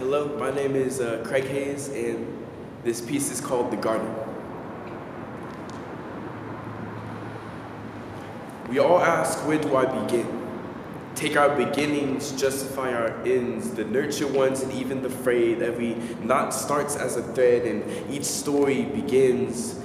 Hello, my name is Craig Hayes, and this piece is called The Garden. We all ask, where do I begin? Take our beginnings, justify our ends, the nurtured ones and even the frayed. Every knot starts as a thread, and each story begins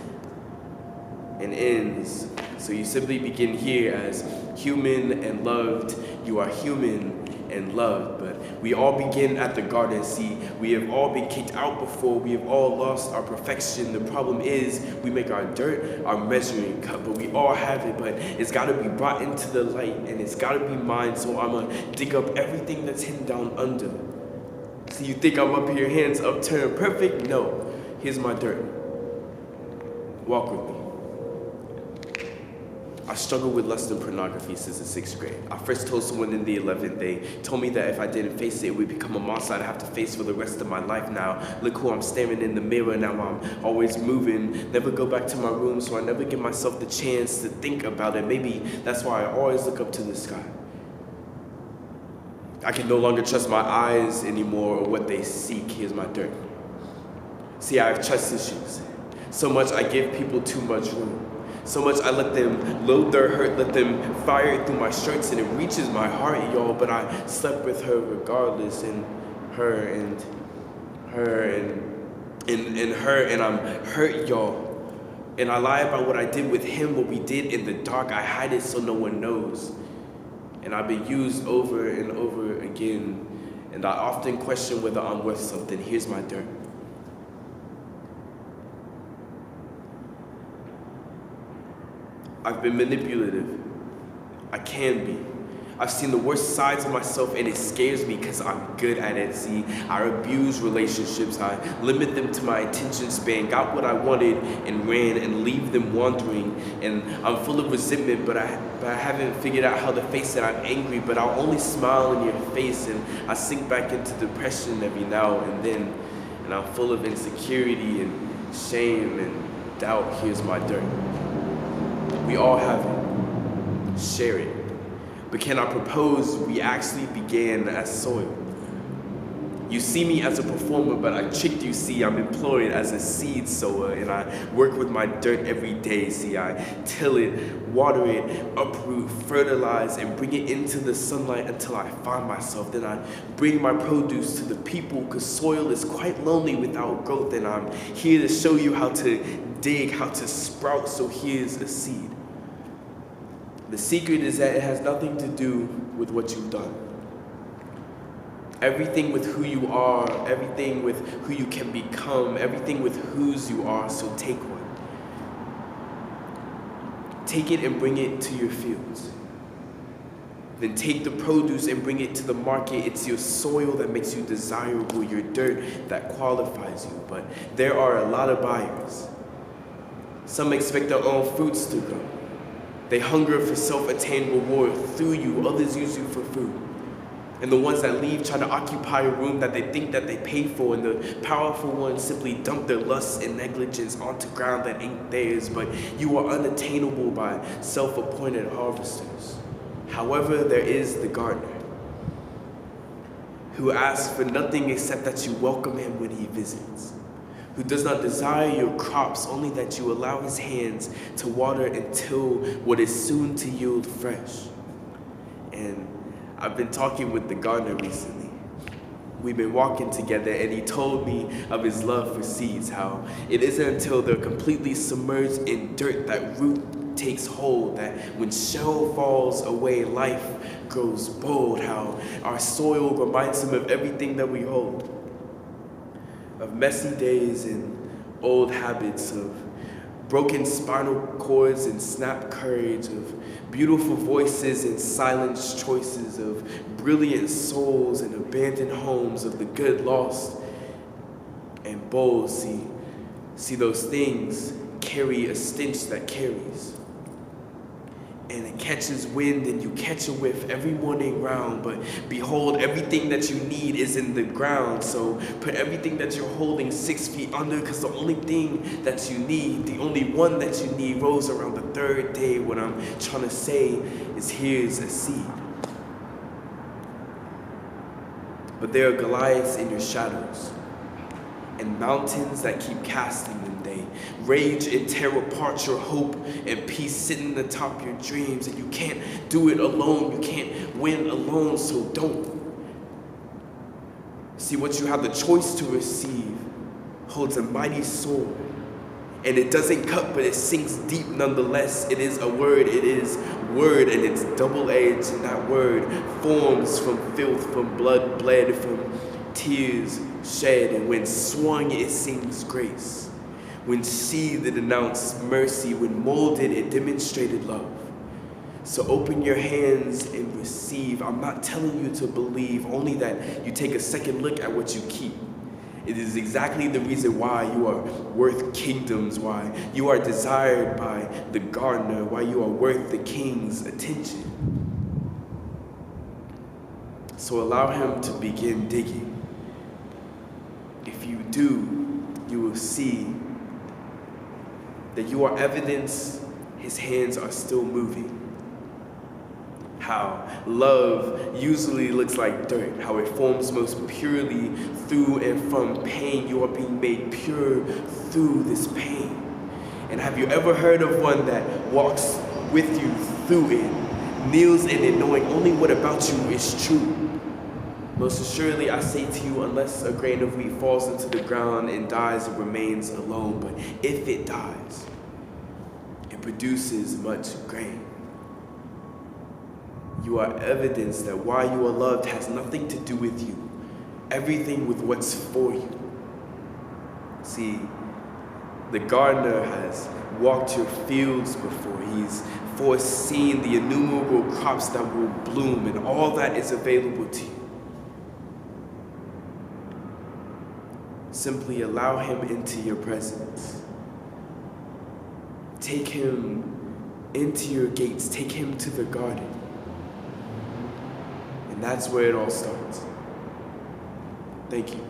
and ends. So you simply begin here as human and loved. You are human and loved, but we all begin at the garden. See, we have all been kicked out before. We have all lost our perfection. The problem is we make our dirt our measuring cup, but we all have it, but it's got to be brought into the light, and it's got to be mine. So I'm gonna dig up everything that's hidden down under. So you think I'm up here, hands upturned, perfect? No, here's my dirt. Walk with me. I struggled with lust and pornography since the 6th grade. I first told someone in the 11th. They told me that if I didn't face it, it would become a monster I'd have to face for the rest of my life. Now, look who I'm staring in the mirror. Now I'm always moving. Never go back to my room, so I never give myself the chance to think about it. Maybe that's why I always look up to the sky. I can no longer trust my eyes anymore or what they seek. Here's my dirt. See, I have trust issues. So much I give people too much room. So much I let them load their hurt, let them fire it through my shirts, and it reaches my heart, y'all. But I slept with her regardless, and her, and I'm hurt, y'all. And I lie about what I did with him, what we did in the dark. I hide it so no one knows. And I've been used over and over again, and I often question whether I'm worth something. Here's my dirt. I've been manipulative. I can be. I've seen the worst sides of myself, and it scares me because I'm good at it. See, I abuse relationships. I limit them to my attention span, got what I wanted and ran and leave them wandering. And I'm full of resentment, but I haven't figured out how to face it. I'm angry, but I'll only smile in your face, and I sink back into depression every now and then. And I'm full of insecurity and shame and doubt. Here's my dirt. We all have it. Share it. But can I propose we actually began as soil? You see me as a performer, but I tricked you. See, I'm employed as a seed sower, and I work with my dirt every day. See, I till it, water it, uproot, fertilize, and bring it into the sunlight until I find myself. Then I bring my produce to the people, because soil is quite lonely without growth, and I'm here to show you how to dig, how to sprout. So here's a seed. The secret is that it has nothing to do with what you've done. Everything with who you are, everything with who you can become, everything with whose you are. So take one. Take it and bring it to your fields. Then take the produce and bring it to the market. It's your soil that makes you desirable, your dirt that qualifies you. But there are a lot of buyers. Some expect their own fruits to grow. They hunger for self-attained reward through you. Others use you for food. And the ones that leave try to occupy a room that they think that they paid for. And the powerful ones simply dump their lusts and negligence onto ground that ain't theirs. But you are unattainable by self-appointed harvesters. However, there is the gardener, who asks for nothing except that you welcome him when he visits, who does not desire your crops, only that you allow his hands to water until what is soon to yield fresh. And I've been talking with the gardener recently. We've been walking together, and he told me of his love for seeds, how it isn't until they're completely submerged in dirt that root takes hold, that when shell falls away, life grows bold, how our soil reminds him of everything that we hold. Of messy days and old habits, of broken spinal cords and snapped courage, of beautiful voices and silenced choices, of brilliant souls and abandoned homes, of the good lost and bold. See, those things carry a stench that carries. And it catches wind, and you catch a whiff every morning round. But behold, everything that you need is in the ground. So put everything that you're holding 6 feet under, because the only thing that you need, the only one that you need, rose around the 3rd day. What I'm trying to say is, here's a seed. But there are Goliaths in your shadows, and mountains that keep casting them. They rage and tear apart your hope and peace sitting atop your dreams, and you can't do it alone. You can't win alone, so don't. See, what you have the choice to receive holds a mighty sword, and it doesn't cut, but it sinks deep nonetheless. It is a word, it is word, and it's double-edged, and that word forms from filth, from blood bled, from tears shed, and when swung it sings grace. When sheathed it announced mercy, when molded it demonstrated love. So open your hands and receive. I'm not telling you to believe, only that you take a second look at what you keep. It is exactly the reason why you are worth kingdoms, why you are desired by the gardener, why you are worth the king's attention. So allow him to begin digging. If you do, you will see that you are evidence his hands are still moving. How love usually looks like dirt, how it forms most purely through and from pain. You are being made pure through this pain. And have you ever heard of one that walks with you through it, kneels in it, knowing only what about you is true? Most assuredly, I say to you, unless a grain of wheat falls into the ground and dies, it remains alone. But if it dies, it produces much grain. You are evidence that why you are loved has nothing to do with you, everything with what's for you. See, the gardener has walked your fields before. He's foreseen the innumerable crops that will bloom, and all that is available to you. Simply allow him into your presence. Take him into your gates. Take him to the garden. And that's where it all starts. Thank you.